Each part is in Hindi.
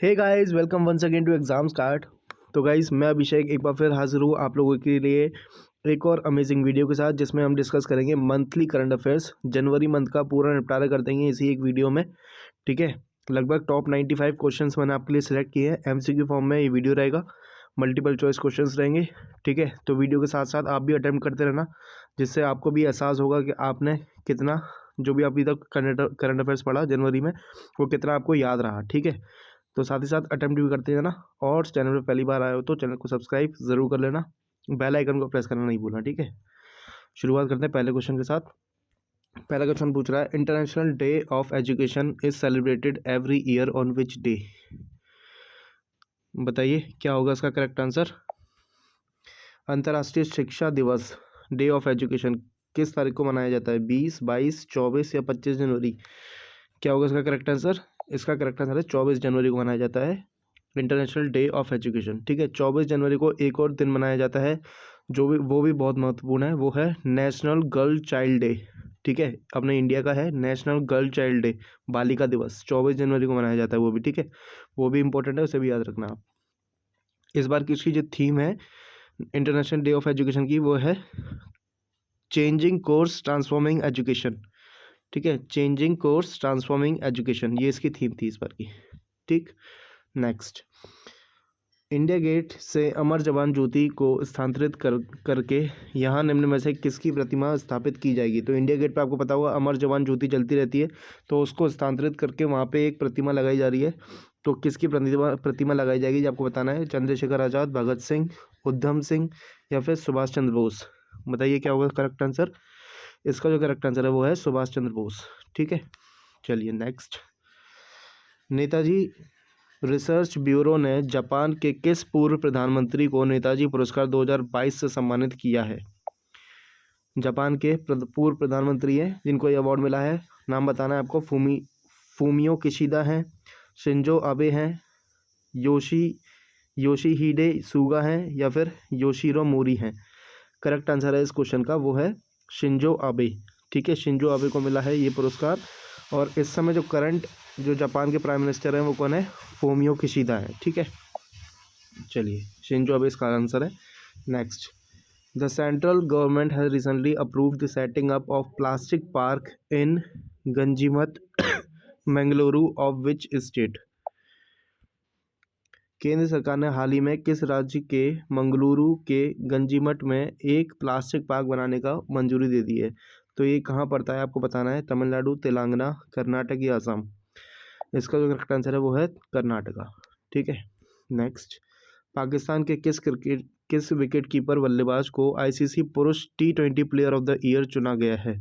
Hey guys, welcome once again to exam start. तो गाइस, मैं अभिषेक एक बार फिर हाजिर हूँ आप लोगों के लिए एक और अमेजिंग वीडियो के साथ, जिसमें हम डिस्कस करेंगे मंथली करंट अफेयर्स। जनवरी मंथ का पूरा निपटारा कर देंगे इसी एक वीडियो में। ठीक है, लगभग टॉप 95 क्वेश्चंस मैंने आपके लिए सिलेक्ट किए हैं। एमसीक्यू फॉर्म में ये वीडियो रहेगा, मल्टीपल चॉइस क्वेश्चंस रहेंगे। ठीक है, तो वीडियो के साथ साथ आप भी अटेम्प्ट करते रहना, जिससे आपको भी एहसास होगा कि आपने कितना, जो भी अभी तक करंट अफेयर्स पढ़ा जनवरी में, वो कितना आपको याद रहा। ठीक है, तो साथ ही साथ अटेम्प्ट भी करते जाना, और चैनल पर पहली बार आए हो तो चैनल को सब्सक्राइब ज़रूर कर लेना, बेल आइकन को प्रेस करना नहीं भूलना। ठीक है, शुरुआत करते हैं पहले क्वेश्चन के साथ। पहला क्वेश्चन पूछ रहा है, international day of education is celebrated every year on which day. बताइए क्या होगा इसका करेक्ट आंसर। अंतर्राष्ट्रीय शिक्षा दिवस, डे ऑफ एजुकेशन, किस तारीख को मनाया जाता है? 20, 22, 24 या 25 जनवरी? क्या होगा इसका करेक्ट आंसर? इसका करेक्ट आंसर है 24 जनवरी को मनाया जाता है इंटरनेशनल डे ऑफ एजुकेशन। ठीक है, 24 जनवरी को एक और दिन मनाया जाता है, वो भी बहुत महत्वपूर्ण है, वो है नेशनल गर्ल चाइल्ड डे। ठीक है, अपने इंडिया का है नेशनल गर्ल चाइल्ड डे, बालिका दिवस 24 जनवरी को मनाया जाता है वो भी। ठीक है, वो भी इंपॉर्टेंट है, उसे भी याद रखना आप। इस बार की उसकी जो थीम है इंटरनेशनल डे ऑफ एजुकेशन की, वो है चेंजिंग कोर्स ट्रांसफॉर्मिंग एजुकेशन। ठीक है, चेंजिंग कोर्स ट्रांसफॉर्मिंग एजुकेशन, ये इसकी थीम थी इस बार की। ठीक, नेक्स्ट, इंडिया गेट से अमर जवान ज्योति को स्थानांतरित करके यहाँ निम्न में से किसकी प्रतिमा स्थापित की जाएगी? तो इंडिया गेट पे आपको पता होगा अमर जवान ज्योति जलती रहती है, तो उसको स्थानांतरित करके वहाँ पे एक प्रतिमा लगाई जा रही है। तो किसकी प्रतिमा लगाई जाएगी ये आपको बताना है। चंद्रशेखर आज़ाद, भगत सिंह, उधम सिंह या फिर सुभाष चंद्र बोस? बताइए क्या होगा करेक्ट आंसर। इसका जो करेक्ट आंसर है वो है सुभाष चंद्र बोस। ठीक है, चलिए नेक्स्ट। नेताजी रिसर्च ब्यूरो ने जापान के किस पूर्व प्रधानमंत्री को नेताजी पुरस्कार 2022 से सम्मानित किया है? जापान के पूर्व प्रधानमंत्री हैं जिनको ये अवार्ड मिला है, नाम बताना है आपको। फूमियो किशिदा हैं, शिंजो आबे हैं, योशीहिडे सुगा हैं या फिर योशिरो मोरी हैं? करेक्ट आंसर है इस क्वेश्चन का वो है शिंजो आबे। ठीक है, शिंजो आबे को मिला है ये पुरस्कार। और इस समय जो करंट जो जापान के प्राइम मिनिस्टर हैं वो कौन है? फूमियो किशिदा है। ठीक है, चलिए शिंजो आबे इसका आंसर है। Next, the central government has recently approved the setting up of plastic park in Ganjimutt Mangaluru of which state? केंद्र सरकार ने हाल ही में किस राज्य के मंगलुरु के गंजीमठ में एक प्लास्टिक पार्क बनाने का मंजूरी दे दी है? तो ये कहाँ पड़ता है आपको बताना है। तमिलनाडु, तेलंगाना, कर्नाटक या असम? इसका जो करेक्ट आंसर है वो है कर्नाटका। ठीक है, नेक्स्ट, पाकिस्तान के किस विकेट कीपर बल्लेबाज को आईसीसी पुरुष T20 player of the year चुना गया है?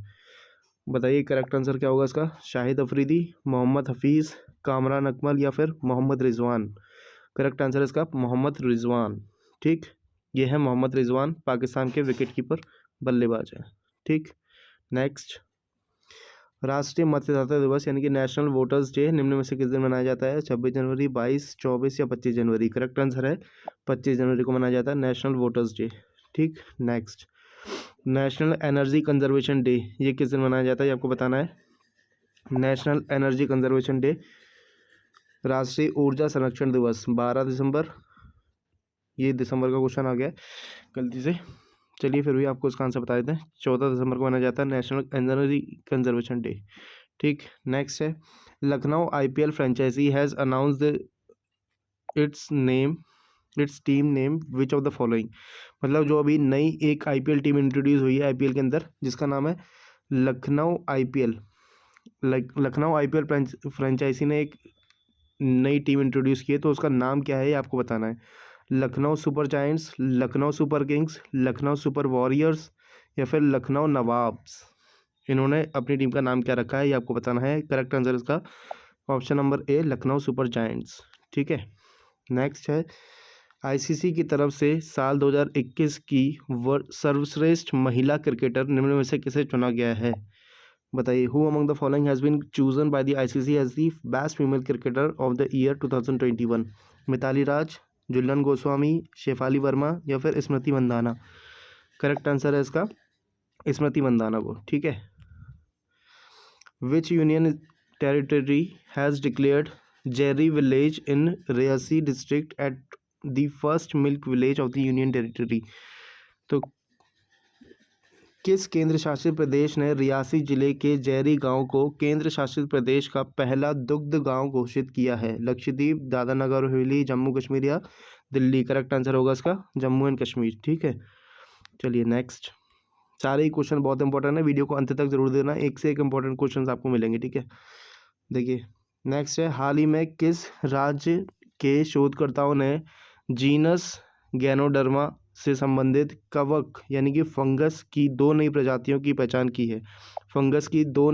बताइए करेक्ट आंसर क्या होगा इसका। शाहिद अफरीदी, मोहम्मद हफीज़, कामरान अकमल या फिर मोहम्मद रिजवान? करेक्ट आंसर इसका मोहम्मद रिजवान। ठीक, ये है मोहम्मद रिजवान, पाकिस्तान के विकेट कीपर बल्लेबाज है। ठीक, नेक्स्ट, राष्ट्रीय मतदाता दिवस यानी कि नेशनल वोटर्स डे निम्न में से किस दिन मनाया जाता है? 26 जनवरी, 22, 24 या 25 जनवरी? करेक्ट आंसर है 25 जनवरी को मनाया जाता है नेशनल वोटर्स डे। ठीक, next, national energy conservation day ये किस दिन मनाया जाता है ये आपको बताना है। नेशनल एनर्जी कंजर्वेशन डे, राष्ट्रीय ऊर्जा संरक्षण दिवस 12 दिसंबर, ये दिसंबर का क्वेश्चन आ गया है गलती से, चलिए फिर भी आपको इसका आंसर बता देते हैं। 14 दिसंबर को मनाया जाता है नेशनल एनर्जी कंजर्वेशन डे। ठीक, नेक्स्ट है, Lucknow IPL franchise has announced its team name which of the following? मतलब जो अभी नई एक IPL टीम इंट्रोड्यूस हुई है IPL के अंदर, जिसका नाम है Lucknow IPL। Lucknow IPL franchise ने एक नई टीम इंट्रोड्यूस की है, तो उसका नाम क्या है ये आपको बताना है। Lucknow super giants, Lucknow super Kings, Lucknow super warriors या फिर लखनऊ नवाब्स? इन्होंने अपनी टीम का नाम क्या रखा है ये आपको बताना है। करेक्ट आंसर इसका option number A, Lucknow super giants. ठीक है, नेक्स्ट है, ICC की तरफ से साल 2021 की सर्वश्रेष्ठ महिला क्रिकेटर निम्न में से किसे चुना गया है? बताइए, who among the following has been chosen by the ICC as the best female cricketer of the year 2021? Mithali Raj, Jhulan Goswami, Shafali Verma या फिर स्मृति मंदाना? करेक्ट आंसर है इसका स्मृति मंदाना को। ठीक है, विच union territory has declared Jerry village in Reasi district at the first milk village of the union territory. तो किस केंद्र शासित प्रदेश ने रियासी जिले के जैरी गांव को केंद्र शासित प्रदेश का पहला दुग्ध गांव घोषित किया है? लक्षद्वीप, दादरा नगर हवेली, जम्मू कश्मीर या दिल्ली? करेक्ट आंसर होगा इसका जम्मू एंड कश्मीर। ठीक है, चलिए नेक्स्ट। सारे ही क्वेश्चन बहुत इंपॉर्टेंट है, वीडियो को अंत तक जरूर देना, एक से एक इंपॉर्टेंट क्वेश्चन आपको मिलेंगे। ठीक है, देखिए नेक्स्ट है, हाल ही में किस राज्य के शोधकर्ताओं ने जीनस गैनोडर्मा से संबंधित कवक यानी कि फंगस की दो नई प्रजातियों की पहचान की है? फंगस की दो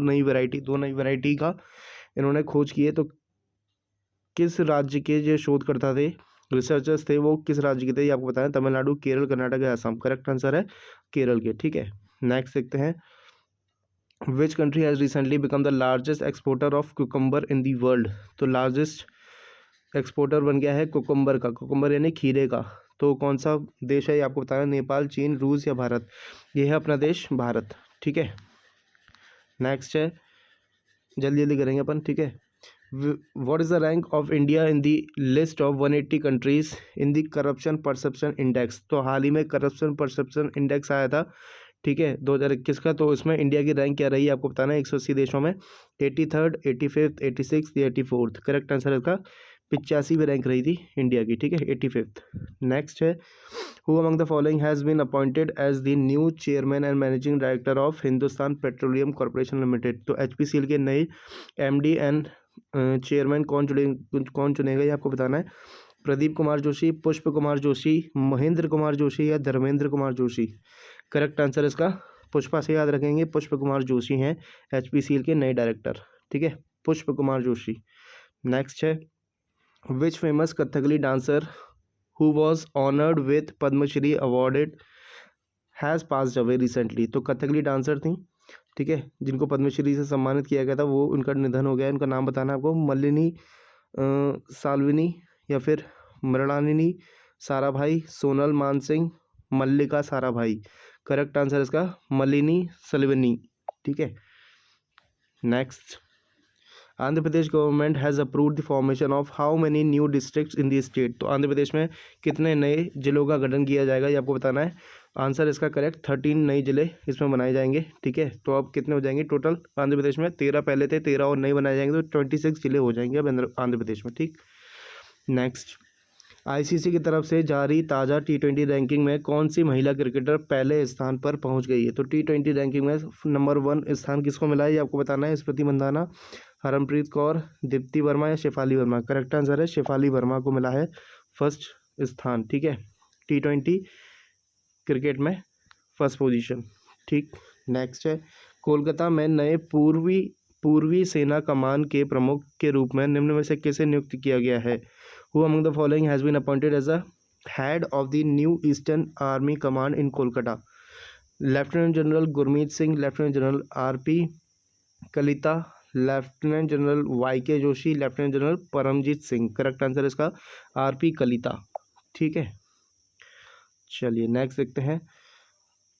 नई वैरायटी का इन्होंने खोज की है। तो किस राज्य के जो शोधकर्ता थे, रिसर्चर्स थे, वो किस राज्य के थे ये आपको बताएं? तमिलनाडु, केरल, कर्नाटक या असम? करेक्ट आंसर है केरल के। ठीक है, नेक्स्ट देखते हैं, विच country has recently become the largest exporter of cucumber in the world? तो लार्जेस्ट एक्सपोर्टर बन गया है कुकम्बर का, कुकम्बर यानी खीरे का। तो कौन सा देश है ये आपको बताना, नेपाल, चीन, रूस या भारत? ये है अपना देश भारत। ठीक है, नेक्स्ट है, जल्दी जल्दी करेंगे अपन। ठीक है, what is the rank of India in the list of 180 countries in the corruption perception index? तो हाल ही में करप्शन परसेप्शन इंडेक्स आया था, ठीक है, 2021 का। तो इसमें इंडिया की रैंक क्या रही है आपको बताना है? 180 देशों में 83rd, 85th, 86th या 84th? करेक्ट आंसर है इसका 85वीं रैंक रही थी इंडिया की। ठीक है, 85th। नेक्स्ट है, who among the following has been appointed as the new chairman and managing director of Hindustan petroleum corporation limited? तो HPCL के नए MD एंड चेयरमैन कौन चुनेगा ये आपको बताना है? प्रदीप कुमार जोशी, पुष्प कुमार जोशी, महेंद्र कुमार जोशी या धर्मेंद्र कुमार जोशी? करेक्ट आंसर इसका पुष्पा से याद रखेंगे, पुष्प कुमार जोशी हैं HPCL के नए डायरेक्टर। ठीक है, पुष्प कुमार जोशी। नेक्स्ट है, which famous Kathakali dancer who was honoured with Padmashri awarded has passed away recently? तो कथकली डांसर थी, ठीक है, जिनको पद्मश्री से सम्मानित किया गया था, वो उनका निधन हो गया। उनका नाम बताना है आपको, मलिनी साल्विनी या फिर मृणालिनी साराभाई, सोनल मानसिंह, मल्लिका साराभाई? करेक्ट आंसर इसका मलिनी सल्विनी। ठीक है, next, Andhra Pradesh government has approved the formation of how many new districts in the state? तो आंध्र प्रदेश में कितने नए जिलों का गठन किया जाएगा ये आपको बताना है। आंसर इसका करेक्ट 13 नए जिले इसमें बनाए जाएंगे। ठीक है, तो अब कितने हो जाएंगे टोटल आंध्र प्रदेश में? 13 पहले थे, 13 और नए बनाए जाएंगे, तो 26 जिले हो जाएंगे अब आंध्र प्रदेश में। ठीक, नेक्स्ट, ICC की तरफ से जारी ताज़ा T20 रैंकिंग में कौन सी महिला क्रिकेटर पहले स्थान पर पहुंच गई है? तो T20 रैंकिंग में नंबर 1 स्थान किसको मिला है ये आपको बताना है। स्मृति मंदाना, हरमप्रीत कौर, दीप्ति वर्मा या शेफाली वर्मा? करेक्ट आंसर है शेफाली वर्मा को मिला है फर्स्ट स्थान। ठीक है, T20 क्रिकेट में फर्स्ट पोजीशन। ठीक, नेक्स्ट है, कोलकाता में नए पूर्वी सेना कमान के प्रमुख के रूप में निम्न में से किसे नियुक्त किया गया है? Who among the following has been appointed as a head of the new Eastern Army Command in Kolkata? Lieutenant General Gurmeet Singh, Lieutenant General R.P. Kalita, Lieutenant General Y.K. Joshi, Lieutenant General Paramjit Singh? Correct answer इसका R.P. कलिता। ठीक है, चलिए नेक्स्ट देखते हैं,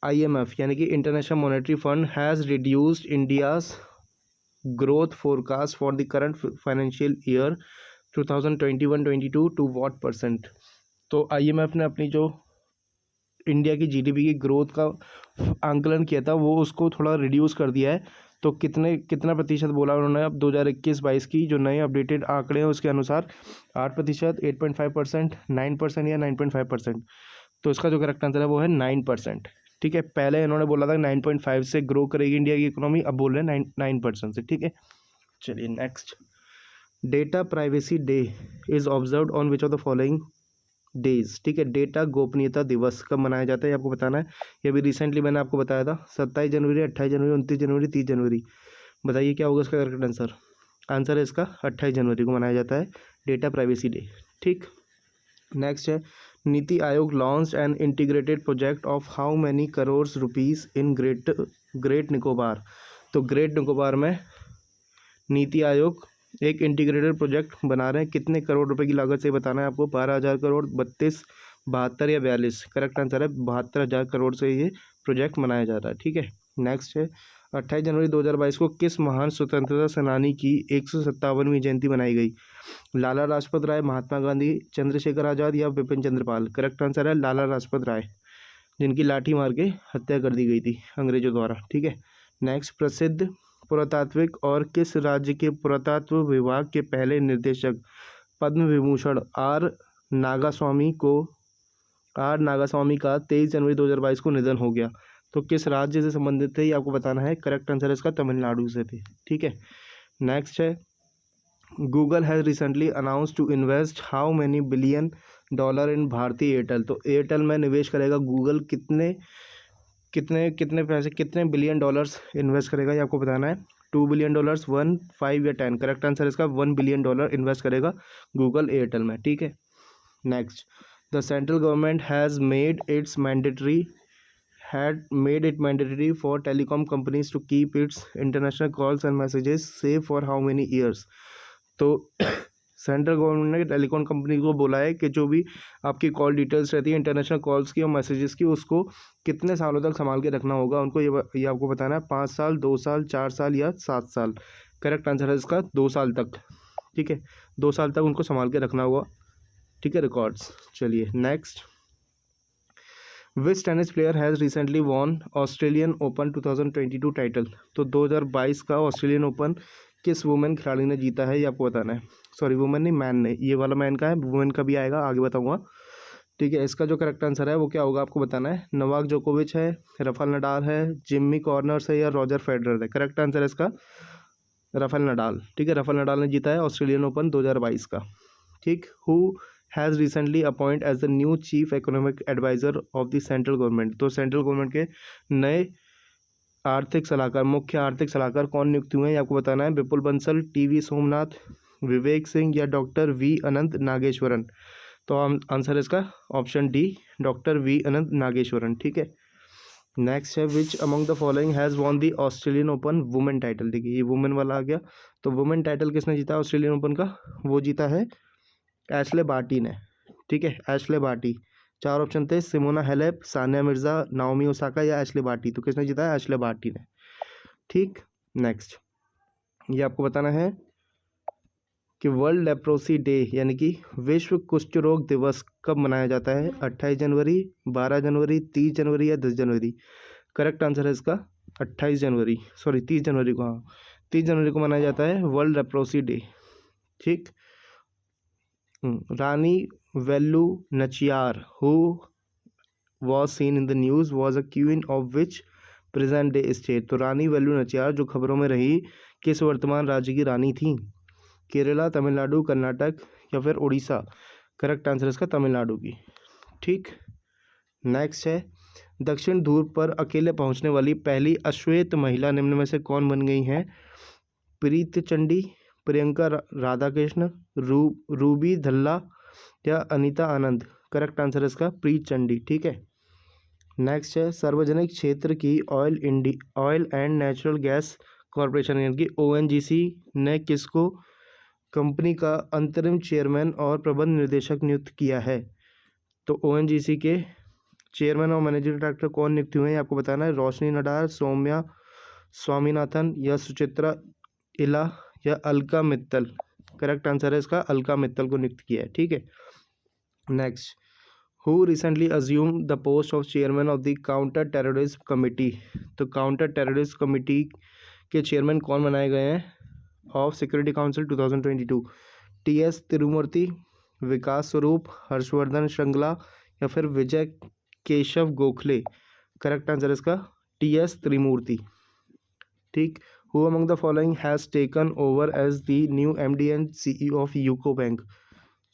IMF यानी कि international monetary fund has reduced India's growth forecast for the current financial year 2021-22 to what %? तो IMF ने अपनी जो इंडिया की GDP की ग्रोथ का आंकलन किया था वो उसको थोड़ा रिड्यूस कर दिया है। तो कितना प्रतिशत बोला उन्होंने? अब 2021-22 की जो नए अपडेटेड आंकड़े हैं उसके अनुसार 8%, 8.5%, 9% या 9.5%? तो इसका जो करेक्ट आंसर है वो है 9%। ठीक है, पहले इन्होंने बोला था 9.5 से ग्रो करेगी इंडिया की इकोनॉमी, अब बोल रहे हैं 9% से। ठीक है, चलिए next, data privacy day is observed on which of the following days? ठीक है, डेटा गोपनीयता दिवस कब मनाया जाता है ये आपको बताना है। ये भी रिसेंटली मैंने आपको बताया था, 27 जनवरी, 28 जनवरी, 29 जनवरी, 30 जनवरी? बताइए क्या होगा इसका करेक्ट आंसर? आंसर है इसका 28 जनवरी को मनाया जाता है डेटा प्राइवेसी डे। ठीक, नेक्स्ट है, NITI Aayog launch an integrated project of how many crore rupees in great Nicobar? तो ग्रेट निकोबार में नीति आयोग एक इंटीग्रेटेड प्रोजेक्ट बना रहे हैं, कितने करोड़ रुपए की लागत से बताना है आपको? 12,000 करोड़, 32, 72 या 42? करेक्ट आंसर है 72,000 करोड़ से ये प्रोजेक्ट बनाया जा रहा है। ठीक है, नेक्स्ट है, 28 जनवरी 2022 को किस महान स्वतंत्रता सेनानी की 157वीं जयंती मनाई गई? लाला लाजपत राय, महात्मा गांधी, चंद्रशेखर आज़ाद या बिपिन चंद्र पाल? करेक्ट आंसर है लाला लाजपत राय, जिनकी लाठी मार के हत्या कर दी गई थी अंग्रेजों द्वारा। ठीक है, नेक्स्ट, प्रसिद्ध पुरातात्विक और किस राज्य के पुरातत्व विभाग के पहले निदेशक पद्म विभूषण आर नागास्वामी का 23 जनवरी 2022 को निधन हो गया? तो किस राज्य से संबंधित थे ये आपको बताना है। करेक्ट आंसर इसका तमिलनाडु से थे। ठीक है, नेक्स्ट है, Google has recently announce to invest how many billion dollar in भारतीय एयरटेल? तो एयरटेल में निवेश करेगा गूगल कितने पैसे, कितने बिलियन डॉलर्स इन्वेस्ट करेगा ये आपको बताना है। 2 बिलियन डॉलर्स, 1, 5 या 10? करेक्ट आंसर इसका 1 बिलियन डॉलर इन्वेस्ट करेगा गूगल एयरटेल में। ठीक है, next, the central government has made it mandatory for telecom companies to keep its international calls and messages safe for how many years? तो सेंट्रल गवर्नमेंट ने टेलीकॉम कंपनी को बोला है कि जो भी आपकी कॉल डिटेल्स रहती है इंटरनेशनल कॉल्स की और मैसेजेस की, उसको कितने सालों तक संभाल के रखना होगा उनको, ये आपको बताना है। 5 साल, 2 साल, 4 साल या 7 साल? करेक्ट आंसर है इसका 2 साल तक। ठीक है, 2 साल तक उनको संभाल के रखना होगा। ठीक है, रिकॉर्ड्स। चलिए next, which tennis player has recently von Australian open 2022 title? तो 2022 का ऑस्ट्रेलियन ओपन किस वुमेन खिलाड़ी ने जीता है ये आपको बताना है। सॉरी, वुमेन नहीं, मैन ने। ये वाला मैन का है, वुमेन का भी आएगा, आगे बताऊंगा। ठीक है, इसका जो करेक्ट आंसर है वो क्या होगा आपको बताना है। नोवाक जोकोविच है, राफेल नडाल है, जिम्मी कॉर्नर्स है या रॉजर फेडरर है? करेक्ट आंसर है इसका राफेल नडाल। ठीक है, राफेल नडाल ने जीता है ऑस्ट्रेलियन ओपन 2022 का। ठीक, who has recently appoint as the new chief economic adviser of the central government? तो सेंट्रल गवर्नमेंट के नए आर्थिक सलाहकार, मुख्य आर्थिक सलाहकार कौन नियुक्त हुए हैं आपको बताना है। विपुल बंसल, टीवी सोमनाथ, विवेक सिंह या डॉक्टर वी अनंत नागेश्वरन? तो आंसर इसका ऑप्शन डी, डॉक्टर वी अनंत नागेश्वरन। ठीक है, नेक्स्ट है, which among the following has won the Australian open women title? देखिए ये वुमेन वाला आ गया। तो वुमेन टाइटल किसने जीता ऑस्ट्रेलियन ओपन का? वो जीता है एशले बार्टी ने। ठीक है, एशले बार्टी। 4 ऑप्शन थे, Simona Halep, Sania Mirza, Naomi Osaka या एशले बार्टी? तो किसने जीता है? एशले बार्टी ने। ठीक, नेक्स्ट, ये आपको बताना है कि वर्ल्ड लेप्रोसी डे यानी कि विश्व कुष्ठ रोग दिवस कब मनाया जाता है? 28 जनवरी, 12 जनवरी, 30 जनवरी या 10 जनवरी? करेक्ट आंसर है इसका 28 जनवरी, सॉरी 30 जनवरी को। हाँ, 30 जनवरी को मनाया जाता है वर्ल्ड लेप्रोसी डे। ठीक, Rani Velu Nachiyar who was seen in the news was a queen of which present day state? तो रानी वेल्लू नचियार जो खबरों में रही किस वर्तमान राज्य की रानी थी? केरला, तमिलनाडु, कर्नाटक या फिर उड़ीसा? करेक्ट आंसर इसका तमिलनाडु की। ठीक, नेक्स्ट है, दक्षिण ध्रुव पर अकेले पहुंचने वाली पहली अश्वेत महिला निम्न में से कौन बन गई हैं? प्रीत चंडी, प्रियंका राधाकृष्ण, रूबी धल्ला या अनीता आनंद? करेक्ट आंसर इसका प्रीत चंडी। ठीक है, नेक्स्ट है, सार्वजनिक क्षेत्र की oil and natural gas corporation यानी कि ONGC ने किसको कंपनी का अंतरिम चेयरमैन और प्रबंध निदेशक नियुक्त किया है? तो ONGC के चेयरमैन और मैनेजिंग डायरेक्टर कौन नियुक्त हुए हैं आपको बताना है। रोशनी नडार, सौम्या स्वामीनाथन या सुचित्रा इला या अलका मित्तल? करेक्ट आंसर है इसका अलका मित्तल को नियुक्त किया है। ठीक है, next, who recently assume the post of chairman of the counter terrorism committee? तो काउंटर टेररिज्म कमेटी के चेयरमैन कौन बनाए गए हैं of security council 2022? TS Tirumurti, Vikas Swarup, Harshvardhan Shringla या फिर विजय केशव गोखले? करेक्ट आंसर इसका TS त्रिमूर्ति। ठीक, who among the following has taken over as the new MD and CEO of UCO bank?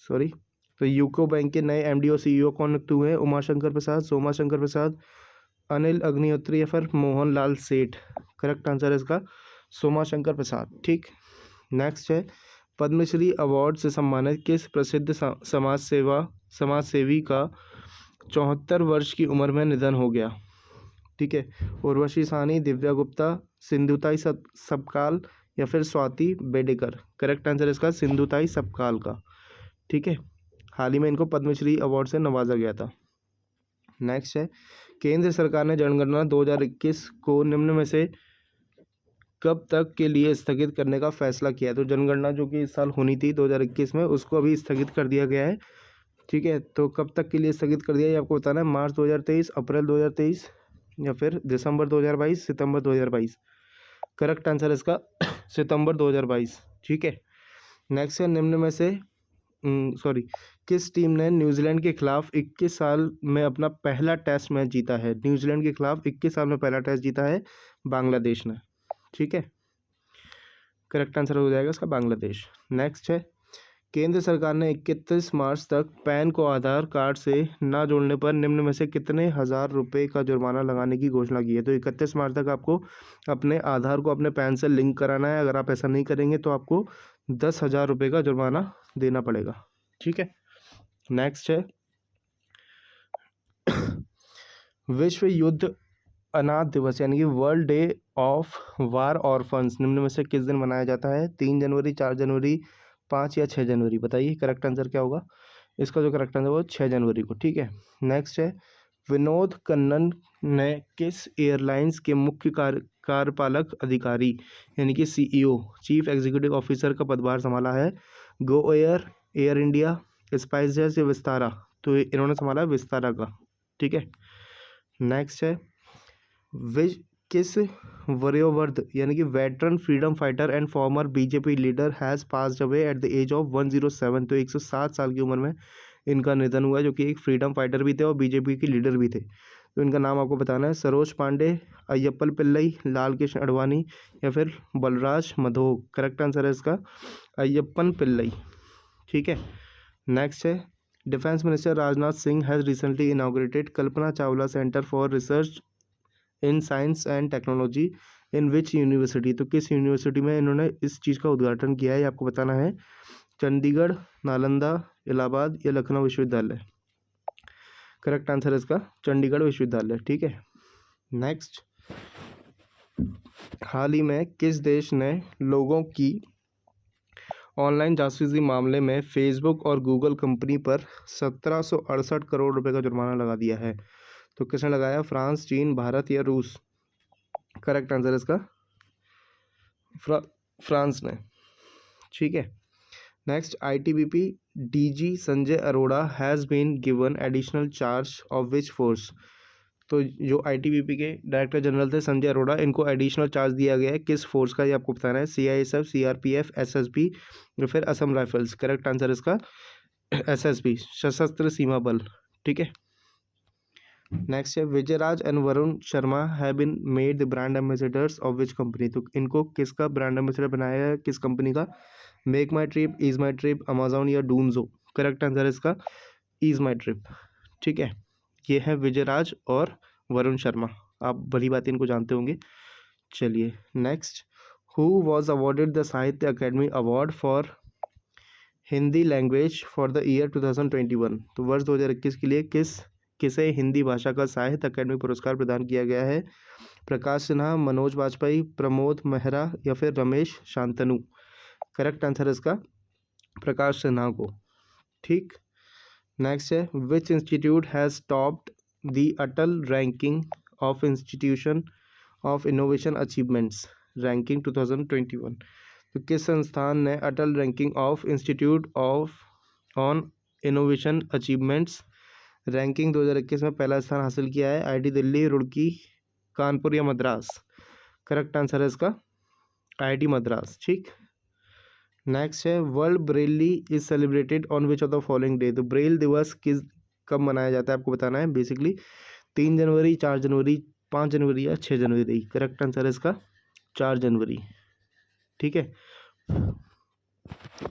Sorry, तो यूको बैंक के नए MD और CEO कौन नियुक्त हुए हैं? उमाशंकर प्रसाद, सोमा शंकर प्रसाद, अनिल अग्निहोत्री या फिर मोहन लाल सेठ? करेक्ट आंसर है इसका सोमा शंकर प्रसाद। ठीक, नेक्स्ट है, पद्मश्री अवार्ड से सम्मानित किस प्रसिद्ध समाजसेवी का 74 वर्ष की उम्र में निधन हो गया? ठीक है, उर्वशी साहनी, दिव्या गुप्ता, सिंधुताई सबकाल या फिर स्वाति बेडेकर? करेक्ट आंसर इसका सिंधुताई सबकाल का। ठीक है, हाल ही में इनको पद्मश्री अवार्ड से नवाजा गया था। नेक्स्ट है, केंद्र सरकार ने जनगणना 2021 को निम्न में से कब तक के लिए स्थगित करने का फैसला किया है? तो जनगणना जो कि इस साल होनी थी 2021 में, उसको अभी स्थगित कर दिया गया है। ठीक है, तो कब तक के लिए स्थगित कर दिया है ये आपको बताना है। मार्च 2023, अप्रैल 2023 या फिर दिसंबर 2022, सितंबर 2022। करेक्ट आंसर है इसका सितंबर 2022। ठीक है, नेक्स्ट है निम्न में से किस टीम ने न्यूजीलैंड के खिलाफ 21 साल में अपना पहला टेस्ट मैच जीता है? न्यूजीलैंड के खिलाफ 21 साल में पहला टेस्ट जीता है बांग्लादेश ने। ठीक है, करेक्ट आंसर हो जाएगा इसका बांग्लादेश। नेक्स्ट है केंद्र सरकार ने 31 मार्च तक पैन को आधार कार्ड से ना जोड़ने पर निम्न में से कितने हजार रुपये का जुर्माना लगाने की घोषणा की है? तो 31 मार्च तक आपको अपने आधार को अपने पैन से लिंक कराना है। अगर आप ऐसा नहीं करेंगे तो आपको 10,000 रुपये का जुर्माना देना पड़ेगा। ठीक है, नेक्स्ट है विश्व युद्ध अनाथ दिवस यानी कि world day of war orphans निम्न में से किस दिन मनाया जाता है? 3 जनवरी, 4 जनवरी, 5 या 6 जनवरी? बताइए करेक्ट आंसर क्या होगा। इसका जो करेक्ट आंसर वो 6 जनवरी को। ठीक है, नेक्स्ट है विनोद कन्नन ने किस एयरलाइंस के मुख्य कार्यपालक अधिकारी यानी कि CEO, चीफ एग्जीक्यूटिव ऑफिसर का पदभार संभाला है? Go Air, air India, SpiceJet या विस्तारा? तो इन्होंने संभाला विस्तारा का। ठीक है, नेक्स्ट है किस वयोवृद्ध यानी कि veteran freedom fighter and former BJP leader has passed away at the age of 107? तो 107 साल की उम्र में इनका निधन हुआ, जो कि एक फ्रीडम फाइटर भी थे और BJP के लीडर भी थे। तो इनका नाम आपको बताना है। सरोज पांडे, अय्यप्पल पिल्लई, लाल कृष्ण अडवाणी या फिर बलराज मधोक? करेक्ट आंसर है इसका अय्यप्पन पिल्लई। ठीक है, नेक्स्ट है defence minister Rajnath Singh has recently inaugurated Kalpana Chawla centre for research in science and technology in which university? तो किस यूनिवर्सिटी में इन्होंने इस चीज़ का उद्घाटन किया है ये आपको बताना है। चंडीगढ़, नालंदा, इलाहाबाद या लखनऊ विश्वविद्यालय? करेक्ट आंसर है इसका चंडीगढ़ विश्वविद्यालय। ठीक है, नेक्स्ट हाल ही में किस देश ने लोगों की ऑनलाइन जासूसी मामले में फेसबुक और गूगल कंपनी पर 1768 करोड़ रुपए का जुर्माना लगा दिया है? तो किसने लगाया? फ्रांस, चीन, भारत या रूस? करेक्ट आंसर इसका फ्रांस ने। ठीक है, next ITBP DG Sanjay Arora has been given additional charge of which force? तो जो ITBP के डायरेक्टर जनरल थे संजय अरोड़ा, इनको एडिशनल चार्ज दिया गया है किस फोर्स का ये आपको बताना है। CISF, CRPF, SSB या फिर असम राइफल्स? करेक्ट आंसर इसका SSB, सशस्त्र सीमा बल। ठीक है, नेक्स्ट है Vijayraj and Varun Sharma have been made the brand ambassadors of which company? तो इनको किसका ब्रांड एम्बेसडर बनाया है, किस कंपनी का? मेक माई ट्रिप, ईज माई ट्रिप, अमेजोन या डून्जो? करेक्ट आंसर है इसका ईज माई ट्रिप। ठीक है, ये है विजयराज और वरुण शर्मा, आप भली बात इनको जानते होंगे। चलिए next, who was awarded the Sahitya academy award for Hindi language for the year 2021? तो वर्ष 2021 के लिए किसे हिंदी भाषा का साहित्य अकेडमी पुरस्कार प्रदान किया गया है? प्रकाश सिन्हा, मनोज वाजपेयी, प्रमोद मेहरा या फिर रमेश शांतनु? करेक्ट आंसर है इसका प्रकाश सिन्हा को। ठीक, नेक्स्ट है which institute has topped the Atal ranking of institution of innovation achievements ranking 2021? तो किस संस्थान ने Atal ranking of institute of on innovation achievements ranking 2021 में पहला स्थान हासिल किया है? IIT दिल्ली, रुड़की, कानपुर या मद्रास? करेक्ट आंसर है इसका IIT मद्रास। ठीक, नेक्स्ट है world Braille is celebrated on which of the following day? तो ब्रेल दिवस कब मनाया जाता है आपको बताना है। बेसिकली 3 जनवरी, 4 जनवरी, 5 जनवरी या 6 जनवरी? करेक्ट आंसर है इसका 4 जनवरी। ठीक है,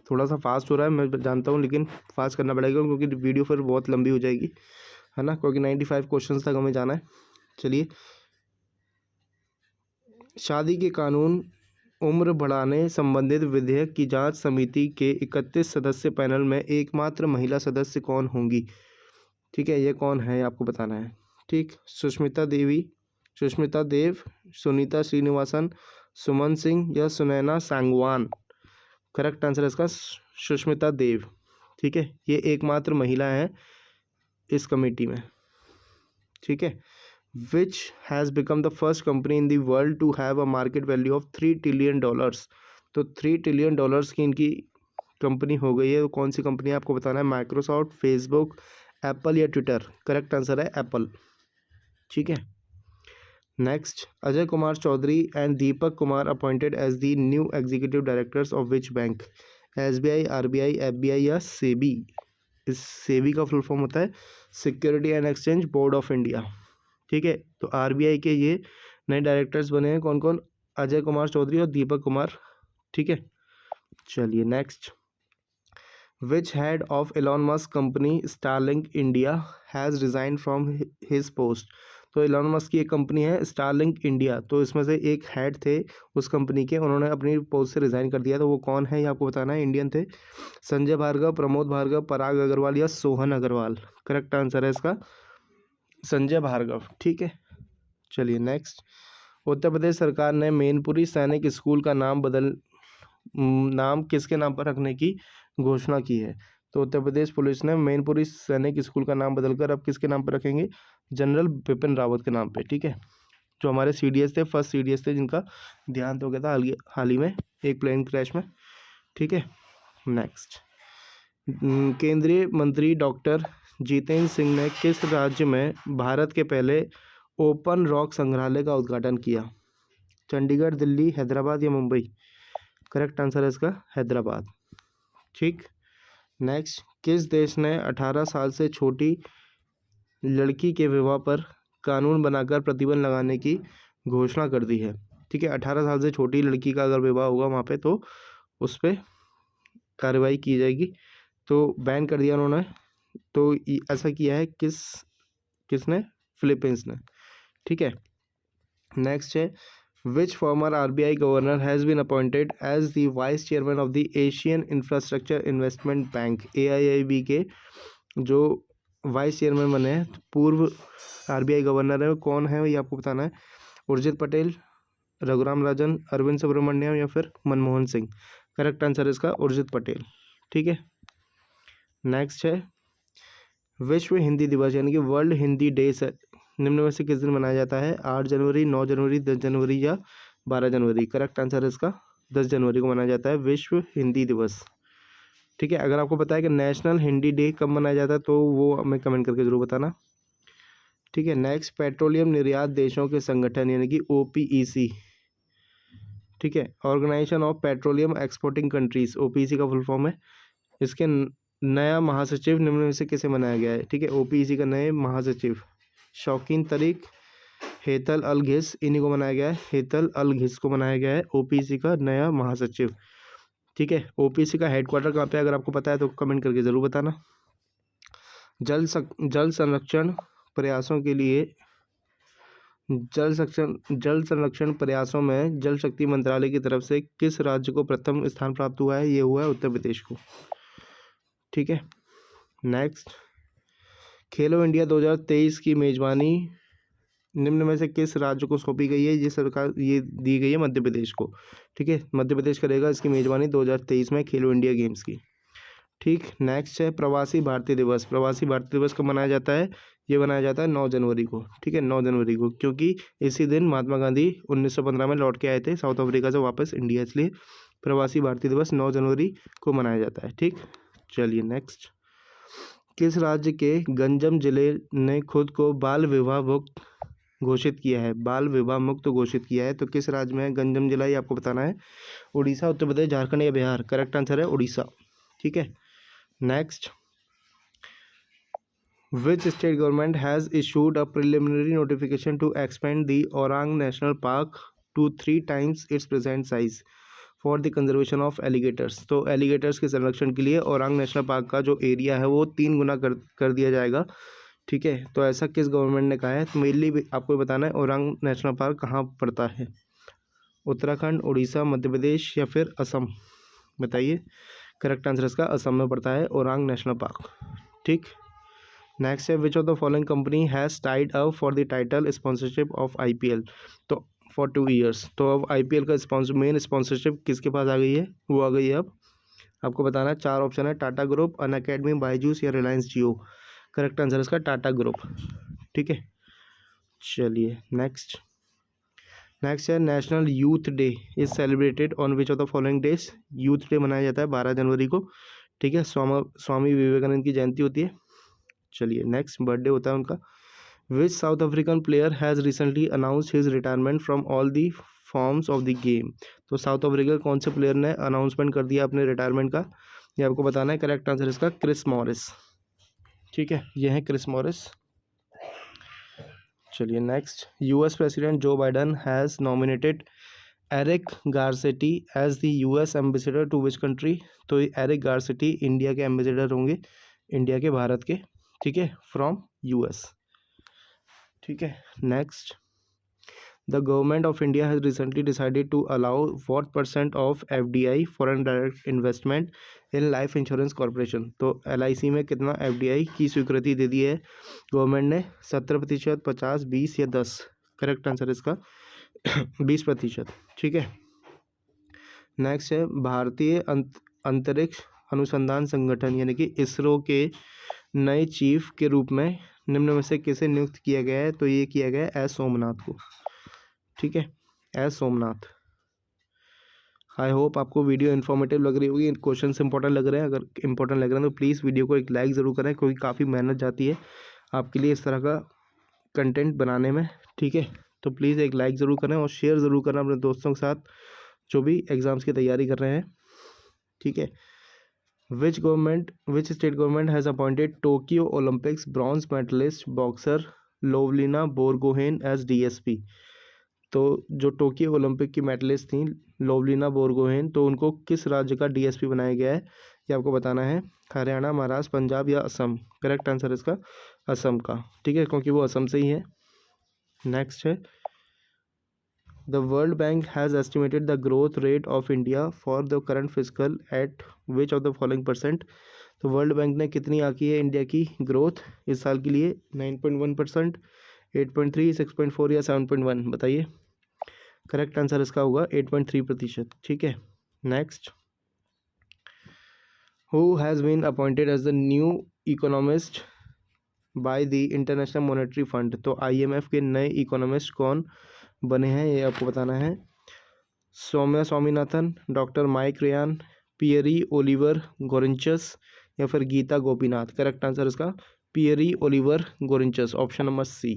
थोड़ा सा फास्ट हो रहा है मैं जानता हूँ, लेकिन फास्ट करना पड़ेगा क्योंकि वीडियो फिर बहुत लंबी हो जाएगी, है ना, क्योंकि 95 क्वेश्चन तक हमें जाना है। चलिए, शादी के कानून उम्र बढ़ाने संबंधित विधेयक की जांच समिति के 31 सदस्य पैनल में एकमात्र महिला सदस्य कौन होंगी? ठीक है, ये कौन है आपको बताना है। ठीक, सुष्मिता देव, सुनीता श्रीनिवासन, सुमन सिंह या सुनैना सांगवान? करेक्ट आंसर है इसका सुष्मिता देव। ठीक है, ये एकमात्र महिला है इस कमेटी में। ठीक है, which has become the first company in the world to have a market value of $3 trillion. तो $3 ट्रिलियन की इनकी कंपनी हो गई है। तो कौन सी कंपनी है आपको बताना है, माइक्रोसॉफ्ट, फेसबुक, एप्पल या ट्विटर। करेक्ट आंसर है एप्पल। ठीक है, next, Ajay Kumar Chaudhary and Deepak Kumar appointed as the new executive directors of which bank. SBI, RBI, FBI या सेबी। इस सेबी का फुल फॉर्म होता है security and exchange board of India. ठीक है, तो RBI के ये नए डायरेक्टर्स बने हैं कौन कौन, अजय कुमार चौधरी और दीपक कुमार। ठीक है, चलिए next, which head of Elon Musk company Starlink India has resign from his post. तो एलॉन मस्क की एक कंपनी है स्टारलिंक इंडिया, तो इसमें से एक हेड थे उस कंपनी के, उन्होंने अपनी पोस्ट से रिज़ाइन कर दिया। तो वो कौन है ये आपको बताना है। इंडियन थे, संजय भार्गव, प्रमोद भार्गव, पराग अग्रवाल या सोहन अग्रवाल। करेक्ट आंसर है इसका संजय भार्गव। ठीक है, चलिए नेक्स्ट, उत्तर प्रदेश सरकार ने मैनपुरी सैनिक स्कूल का नाम किसके नाम पर रखने की घोषणा की है। तो उत्तर प्रदेश पुलिस ने मैनपुरी सैनिक स्कूल का नाम बदलकर अब किसके नाम पर रखेंगे, जनरल बिपिन रावत के नाम पे। ठीक है, जो हमारे CDS थे, फर्स्ट CDS थे जिनका देहांत हो गया था हाल ही में एक प्लेन क्रैश में। ठीक है, नेक्स्ट, केंद्रीय मंत्री डॉक्टर जितेंद्र सिंह ने किस राज्य में भारत के पहले ओपन रॉक संग्रहालय का उद्घाटन किया। चंडीगढ़, दिल्ली, हैदराबाद या मुंबई। करेक्ट आंसर है इसका हैदराबाद। ठीक, नेक्स्ट, किस देश ने 18 साल से छोटी लड़की के विवाह पर कानून बनाकर प्रतिबंध लगाने की घोषणा कर दी है। ठीक है, 18 साल से छोटी लड़की का अगर विवाह होगा वहाँ पे तो उस पर कार्रवाई की जाएगी। तो बैन कर दिया उन्होंने। तो ऐसा किया है किसने, फिलीपींस ने। ठीक है, नेक्स्ट है, which former RBI governor has been appointed as the vice chairman of the Asian infrastructure investment bank. AIIB के जो वाइस चेयरमैन बने हैं, पूर्व RBI गवर्नर है, वो कौन है ये आपको बताना है। उर्जित पटेल, रघुराम राजन, अरविंद सुब्रमण्यम या फिर मनमोहन सिंह। करेक्ट आंसर है इसका उर्जित पटेल। ठीक है, नेक्स्ट है, विश्व हिंदी दिवस यानी कि वर्ल्ड हिंदी डे निम्न में से किस दिन मनाया जाता है। 8 जनवरी, 9 जनवरी, 10 जनवरी या 12 जनवरी। करेक्ट आंसर है इसका 10 जनवरी को मनाया जाता है विश्व हिंदी दिवस। ठीक है, अगर आपको पता है कि नेशनल हिंदी डे कब मनाया जाता है तो वो हमें कमेंट करके जरूर बताना। ठीक है, नेक्स्ट, पेट्रोलियम निर्यात देशों के संगठन यानी कि OPEC। ठीक है, organisation of petroleum exporting countries, OPEC का फुल फॉर्म है। इसके नया महासचिव निम्न में से किसे बनाया गया है। ठीक है, OPEC का नए महासचिव शौकीन तरीक, हेतल अल घिस, इन्हीं को बनाया गया है। हेतल अल घिस को बनाया गया है OPEC का नया महासचिव। ठीक है, OPEC का हेडक्वार्टर कहाँ पे, अगर आपको पता है तो कमेंट करके ज़रूर बताना। जल संरक्षण प्रयासों के लिए जल संरक्षण प्रयासों में जल शक्ति मंत्रालय की तरफ से किस राज्य को प्रथम स्थान प्राप्त हुआ है। ये हुआ है उत्तर प्रदेश को। ठीक है, नेक्स्ट, खेलो इंडिया 2023 की मेजबानी निम्न में से किस राज्य को सौंपी गई है। ये दी गई है मध्य प्रदेश को। ठीक है, मध्य प्रदेश करेगा इसकी मेजबानी 2023 में खेलो इंडिया गेम्स की। ठीक, नेक्स्ट है, प्रवासी भारतीय दिवस। प्रवासी भारतीय दिवस कब मनाया जाता है। ये मनाया जाता है 9 जनवरी को। ठीक है, 9 जनवरी को, क्योंकि इसी दिन महात्मा गांधी 1915 में लौट के आए थे साउथ अफ्रीका से वापस इंडिया, इसलिए प्रवासी भारतीय दिवस 9 जनवरी को मनाया जाता है। ठीक, चलिए नेक्स्ट, किस राज्य के गंजम जिले ने खुद को बाल विवाह मुक्त घोषित किया है। बाल विवाह मुक्त घोषित किया है, तो किस राज्य में है गंजम जिला, ये आपको बताना है। उड़ीसा, उत्तर प्रदेश, झारखंड या बिहार। करेक्ट आंसर है उड़ीसा। ठीक है, next, which state government has issued a preliminary notification to expand the Orang national park to 3 times its present size for the conservation of alligators. तो एलिगेटर्स के संरक्षण के लिए ओरांग नेशनल पार्क का जो एरिया है वो 3 गुना कर दिया जाएगा। ठीक है, तो ऐसा किस गवर्नमेंट ने कहा है। तो मेनली आपको बताना है ओरांग नेशनल पार्क कहाँ पड़ता है। उत्तराखंड, उड़ीसा, मध्य प्रदेश या फिर असम, बताइए। करेक्ट आंसर इसका असम में पड़ता है ओरांग नेशनल पार्क। ठीक, नेक्स्ट है, विच of the following company has tied up for the title sponsorship of IPL। तो फॉर 2 years। तो अब IPL का मेन स्पॉन्सरशिप किसके पास आ गई है, वो आ गई है अब आपको बताना है। 4 ऑप्शन है, टाटा ग्रुप, अनअकैडमी, बायजूस या रिलायंस जियो। करेक्ट आंसर इसका टाटा ग्रुप। ठीक है, चलिए नेक्स्ट है national youth day is celebrated on which of the following days. Youth day मनाया जाता है 12 जनवरी को, ठीक है। स्वामी विवेकानंद की जयंती होती है। चलिए नेक्स्ट बर्थडे होता है उनका। Which South African player has recently announced his retirement from all the forms of the game. तो साउथ अफ्रीका कौन से प्लेयर ने अनाउंसमेंट कर दिया अपने रिटायरमेंट का, ये आपको बताना है। करेक्ट आंसर इसका क्रिस मॉरिस, ठीक है, ये है क्रिस मॉरिस। चलिए next, US president Joe Biden has nominated Eric Garcetti as the US ambassador to which country. तो एरिक गारसेटी इंडिया के एम्बेसडर होंगे, इंडिया के, भारत के, ठीक है, फ्रॉम यूएस, ठीक है। Next, the government of India has recently decided to allow what % of FDI foreign direct investment in life insurance corporation. तो LIC में कितना FDI की स्वीकृति दे दी है गवर्नमेंट ने? 70%, 50, 20 या 10। करेक्ट आंसर इसका 20%, ठीक है। नेक्स्ट है, भारतीय अंतरिक्ष अनुसंधान संगठन यानी कि इसरो के नए चीफ के रूप में निम्न में से किसे नियुक्त किया गया है? तो ये किया गया है एस सोमनाथ को, ठीक है, एस सोमनाथ। आई होप आपको वीडियो इन्फॉर्मेटिव लग रही होगी, क्वेश्चन इंपॉर्टेंट लग रहे हैं। अगर इंपॉर्टेंट लग रहे हैं तो प्लीज़ वीडियो को एक लाइक ज़रूर करें, क्योंकि काफ़ी मेहनत जाती है आपके लिए इस तरह का कंटेंट बनाने में, ठीक है। तो प्लीज़ एक लाइक ज़रूर करें और शेयर ज़रूर करें अपने दोस्तों के साथ जो भी एग्ज़ाम्स की तैयारी कर रहे हैं, ठीक है। Which state government has appointed Tokyo Olympics bronze medallist boxer Lovlina Borgohain as DSP। तो जो टोक्यो ओलंपिक की मेडलिस्ट थी लोवलिना बोरगोहेन, तो उनको किस राज्य का DSP बनाया गया है, ये आपको बताना है। हरियाणा, महाराष्ट्र, पंजाब या असम। करेक्ट आंसर इसका असम का, ठीक है, क्योंकि वो असम से ही है। नेक्स्ट है, the world bank has estimated the growth rate of India for the current physical eight which of the following %। तो वर्ल्ड बैंक ने कितनी आकी है इंडिया की ग्रोथ इस साल के लिए? 9.1%, 8.3, 6.4 या 7.1, बताइए। करेक्ट आंसर इसका होगा 8.3%, ठीक है। Next, who has been appointed as the new economist by the international monetary fund. तो IMF के नए इकोनॉमिस्ट कौन बने हैं, ये आपको बताना है। Soumya Swaminathan, doctor Mike Ryan, Pierre Olivier Gourinchas या फिर गीता गोपीनाथ। करेक्ट आंसर इसका Pierre Olivier Gourinchas, option number C,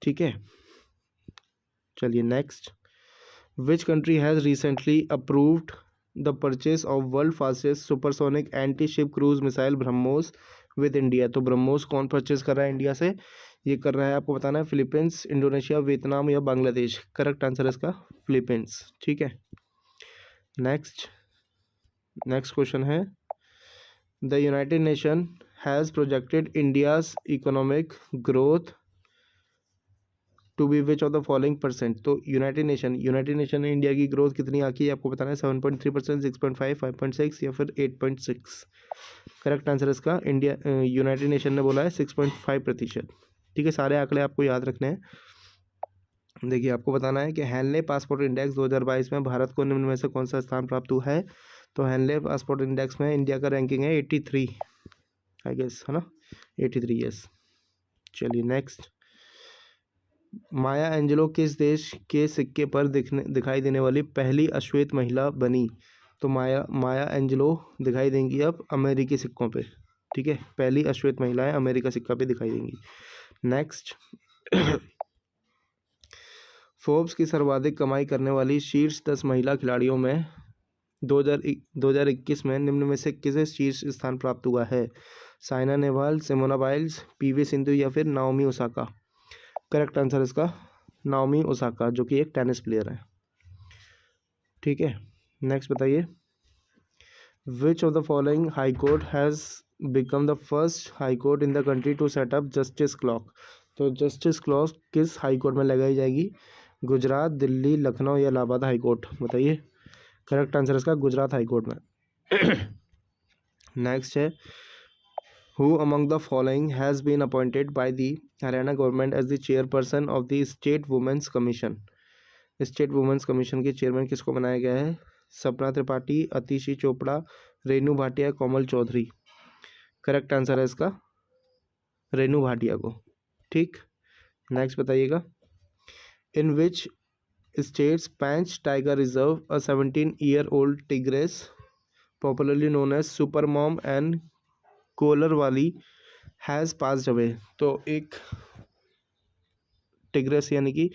ठीक है। चलिए next, which country has recently approved the purchase of world fastest supersonic anti ship cruise missile BrahMos with India. तो ब्रह्मोस कौन परचेज कर रहा है इंडिया से? ये कर रहा है, आपको बताना है, फिलीपींस, इंडोनेशिया, वियतनाम या बांग्लादेश। करेक्ट आंसर इसका फिलीपींस, ठीक है। नेक्स्ट क्वेश्चन है, the united nation has projected India's economic growth to be which of the following %। तो यूनाइटेड नेशन ने इंडिया की ग्रोथ कितनी आकी है, आपको बताना है। 7.3%, 6.5, 5.6 या फिर 8.6। करेक्ट आंसर इसका यूनाइटेड नेशन ने बोला है 6.5%, ठीक है। सारे आंकड़े आपको याद रखने हैं। देखिए, आपको बताना है कि हैनले पासपोर्ट इंडेक्स 2022 में भारत को निम्न में से कौन सा स्थान प्राप्त हुआ है। तो हैनले पासपोर्ट इंडेक्स में इंडिया का रैंकिंग है 83, आई गेस, है ना, 83, यस। चलिए नेक्स्ट, माया एंजेलो किस देश के सिक्के पर दिखाई देने वाली पहली अश्वेत महिला बनी। तो माया एंजेलो दिखाई देंगी अब अमेरिकी सिक्कों पे, ठीक है, पहली अश्वेत महिलाएं अमेरिका सिक्का पे दिखाई देंगी। नेक्स्ट, फोर्ब्स की सर्वाधिक कमाई करने वाली शीर्ष 10 महिला खिलाड़ियों में 2021 में निम्न में से किसे शीर्ष स्थान प्राप्त हुआ है? Saina Nehwal, Simona Biles, PV Sindhu या फिर नाओमी ओसाका। करेक्ट आंसर इसका नाओमी ओसाका, जो कि एक टेनिस प्लेयर है, ठीक है। नेक्स्ट बताइए, which of the following high court has become the first high court in the country to set up justice clock. तो जस्टिस क्लॉक किस हाई कोर्ट में लगाई जाएगी? गुजरात, दिल्ली, लखनऊ या इलाहाबाद हाई कोर्ट, बताइए। करेक्ट आंसर इसका गुजरात हाई कोर्ट में। नेक्स्ट है, who among the following has been appointed by the Haryana government as the chairperson of the state women's commission. State women's commission के चेयरमैन किसको बनाया गया है? सपना त्रिपाठी, अतिशी चोपड़ा, रेनू भाटिया, कोमल चौधरी। करेक्ट आंसर है इसका रेनू भाटिया को, ठीक। नेक्स्ट बताइएगा, in which states Pench tiger reserve a 17-year-old tigress popularly known as super mom and collar वाली हैज़ पास्ड अवे। तो एक टिग्रेस यानी कि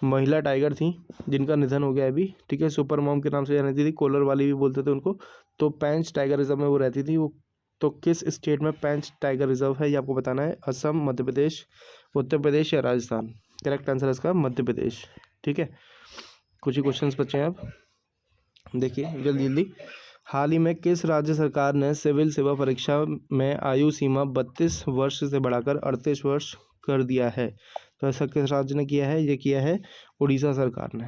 महिला टाइगर थी जिनका निधन हो गया अभी, ठीक है। सुपर मॉम के नाम से जानी थी, कोलर वाली भी बोलते थे उनको। तो पैंच टाइगर रिजर्व में वो रहती थी वो। तो किस स्टेट में पैंच टाइगर रिजर्व है ये आपको बताना है। असम, मध्य प्रदेश, उत्तर प्रदेश या राजस्थान। करेक्ट आंसर है इसका मध्य प्रदेश, ठीक है। कुछ ही क्वेश्चंस बचे हैं अब, देखिए जल्दी जल्दी। हाल ही में किस राज्य सरकार ने सिविल सेवा परीक्षा में आयु सीमा 32 वर्ष से बढ़ाकर 38 वर्ष कर दिया है? तो ऐसा किस राज्य ने किया है? ये किया है उड़ीसा सरकार ने,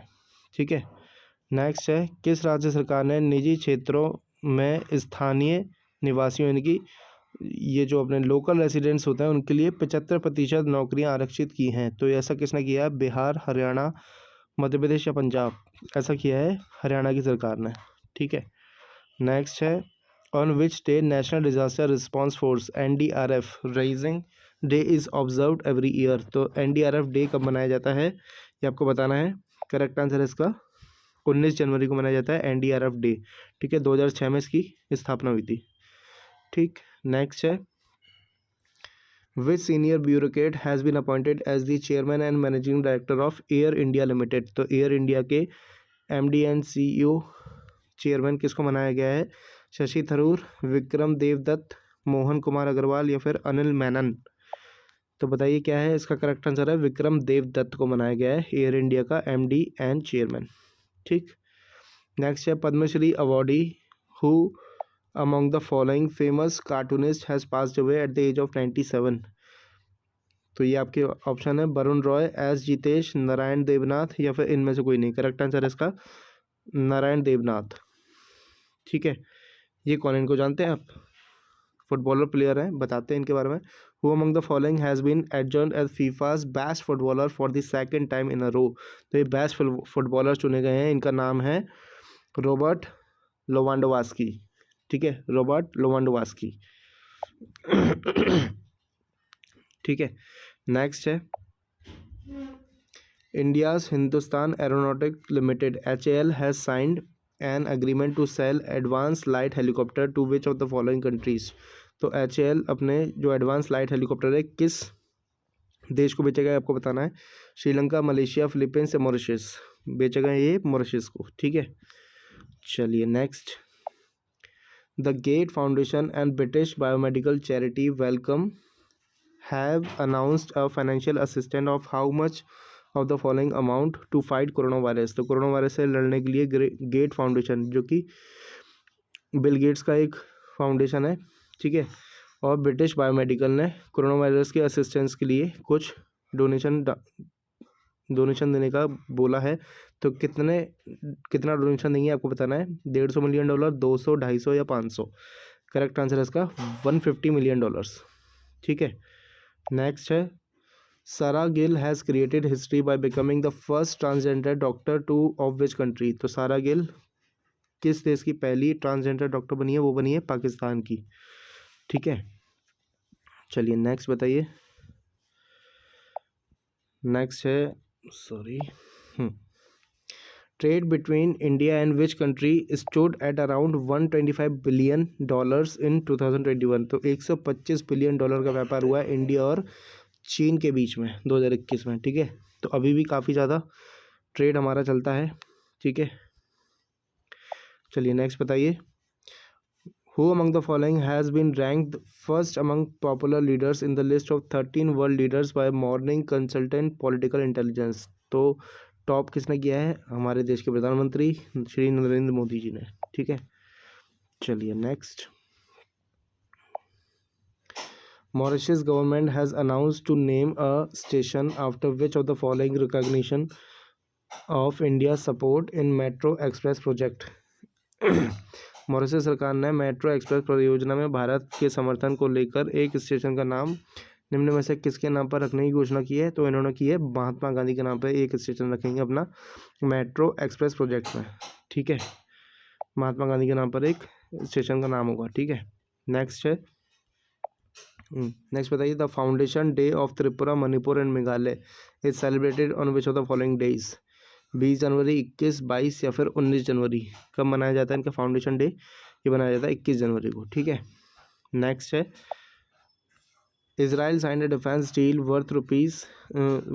ठीक है। नेक्स्ट है, किस राज्य सरकार ने निजी क्षेत्रों में स्थानीय निवासियों यानी कि ये जो अपने लोकल रेसिडेंट्स होते हैं उनके लिए 75% नौकरियां आरक्षित की हैं? तो ऐसा किसने किया है? बिहार, हरियाणा, मध्य प्रदेश या पंजाब? ऐसा किया है हरियाणा की सरकार ने, ठीक है। नेक्स्ट है, on which day national disaster response force NDRF rising day is observed every year? तो NDRF डे कब मनाया जाता है ये आपको बताना है। करेक्ट आंसर है इसका 19 जनवरी को मनाया जाता है NDRF डे, ठीक है। 2006 में इसकी स्थापना हुई थी, ठीक। नेक्स्ट है, which senior bureaucrat has been appointed as the chairman and managing director of Air India limited? तो एयर इंडिया के MD एंड CEO चेयरमैन किसको बनाया गया है? शशि थरूर, विक्रम देवदत्त, मोहन कुमार अग्रवाल या फिर अनिल मेनन? तो बताइए क्या है इसका करेक्ट आंसर है विक्रम देवदत्त को बनाया गया है एयर इंडिया का MD एंड चेयरमैन, ठीक। नेक्स्ट है, Padmashri awardee who among the following famous cartoonist has passed away at the age of 97? तो ये आपके ऑप्शन है वरुण रॉय, S जितेश, नारायण देवनाथ या फिर इनमें से कोई नहीं। करेक्ट आंसर है इसका नारायण देवनाथ, ठीक है। ये कौन है, इनको जानते हैं आप? फुटबॉलर प्लेयर हैं, बताते हैं इनके बारे में। Who among the following has been adjourned as FIFA's best footballer for the second time in a row? तो ये बेस्ट फुटबॉलर चुने गए हैं, इनका नाम है रॉबर्ट लोवांडोवास्की, ठीक है। रॉबर्ट लोवांडोवास्की, ठीक है। नेक्स्ट है, India's Hindustan aeronautic limited HAL has signed an agreement to sell advance light helicopter to which of the following countries? तो HAL अपने जो एडवांस लाइट हेलीकॉप्टर है किस देश को बेचेगा आपको बताना है। श्रीलंका, मलेशिया, फिलीपींस या मॉरिशस? बेचेगा ये मॉरिशस को, ठीक है। चलिए next, the gate foundation and British biomedical charity Wellcome have announced a financial assistant of how much of the following amount to fight corona virus? तो कोरोना वायरस से लड़ने के लिए गेट फाउंडेशन जो कि बिल गेट्स का एक फाउंडेशन है, ठीक है, और ब्रिटिश बायोमेडिकल ने कोरोना वायरस के असिस्टेंस के लिए कुछ डोनेशन देने का बोला है। तो कितना डोनेशन देंगे आपको बताना है। $150 मिलियन, 200, 250 या 500? करेक्ट आंसर है इसका $150 मिलियन, ठीक है। नेक्स्ट है, सारा Gill has created history by becoming the first transgender doctor two of which country? तो सारा गिल किस देश की पहली ट्रांसजेंडर डॉक्टर बनी है? वो बनी है पाकिस्तान की, ठीक है। चलिए नेक्स्ट बताइए। नेक्स्ट है, sorry, trade between India and which country stood at around $125 billion in 2021? तो $125 बिलियन का व्यापार हुआ है इंडिया और चीन के बीच में 2021 में, ठीक है। तो अभी भी काफ़ी ज़्यादा ट्रेड हमारा चलता है, ठीक है। चलिए नेक्स्ट बताइए, who among the following has been ranked first among popular leaders in the list of 13 world leaders by morning consultant political intelligence? तो टॉप किसने किया है? हमारे देश के प्रधानमंत्री श्री नरेंद्र मोदी जी ने, ठीक है। चलिए next, Mauritius government has announced to name a station after which of the following recognition of India support in metro express project? Mauritius सरकार ने मेट्रो एक्सप्रेस परियोजना में भारत के समर्थन को लेकर एक स्टेशन का नाम निम्न में से किसके नाम पर रखने की घोषणा की है? तो इन्होंने की है महात्मा गांधी के नाम पर एक स्टेशन रखेंगे अपना मेट्रो एक्सप्रेस प्रोजेक्ट में, ठीक है। महात्मा गांधी के नाम पर एक स्टेशन का नाम होगा, ठीक है। नेक्स्ट है, नेक्स्ट बताइए, the foundation day of Tripura, Manipur and Meghalaya is celebrated on which of the following days? 20 जनवरी, 21, 22 या फिर 19 जनवरी? कब मनाया जाता है इनका फाउंडेशन डे? ये मनाया जाता है 21 जनवरी को, ठीक है। नेक्स्ट है, Israel signed a defense deal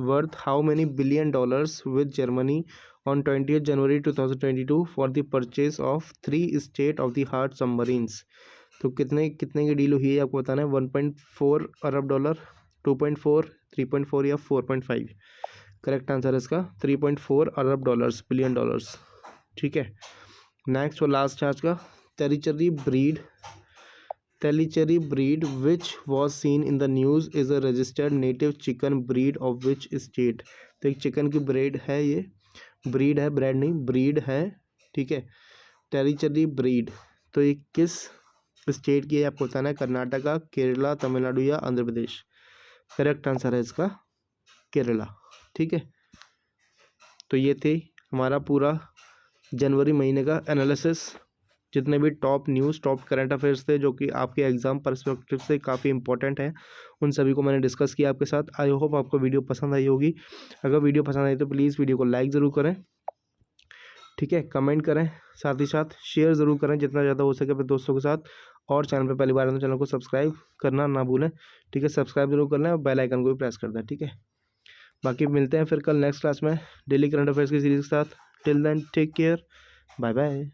worth how many billion dollars with Germany on 20th January 2022 for the purchase of 3 state-of-the-art submarines? तो कितने कितने की डील हुई है आपको बताना है। 1.4 अरब डॉलर, 2.4, 3.4 या 4.5? करेक्ट आंसर है इसका 3.4 अरब डॉलर्स, बिलियन डॉलर्स, ठीक है। नेक्स्ट और लास्ट है आज का, Tellicherry breed which was seen in the news is a registered native chicken breed of which state? तो एक चिकन की ब्रीड है, ये ब्रीड है, ब्रेड नहीं, ब्रीड है, ठीक है। टेरिचरी ब्रीड, तो ये किस स्टेट की है आपको बताना है। कर्नाटका, केरला, तमिलनाडु या आंध्र प्रदेश? करेक्ट आंसर है इसका केरला, ठीक है। तो ये थे हमारा पूरा जनवरी महीने का एनालिसिस, जितने भी top news, top current affairs थे जो कि आपके एग्जाम पर्सपेक्टिव से काफ़ी इंपॉर्टेंट हैं, उन सभी को मैंने डिस्कस किया आपके साथ। आई होप आपको वीडियो पसंद आई होगी। अगर वीडियो पसंद आई तो प्लीज़ वीडियो को लाइक ज़रूर करें, ठीक है, कमेंट करें, साथ ही साथ शेयर ज़रूर करें जितना ज़्यादा हो सके अपने दोस्तों के साथ। और चैनल पर पहली बार आए तो चैनल को सब्सक्राइब करना ना भूलें, ठीक है, सब्सक्राइब जरूर कर लें और बेल आइकन को भी प्रेस कर दें, ठीक है। बाकी मिलते हैं फिर कल नेक्स्ट क्लास में डेली करंट अफेयर्स की सीरीज़ के साथ। Till then take care, bye bye.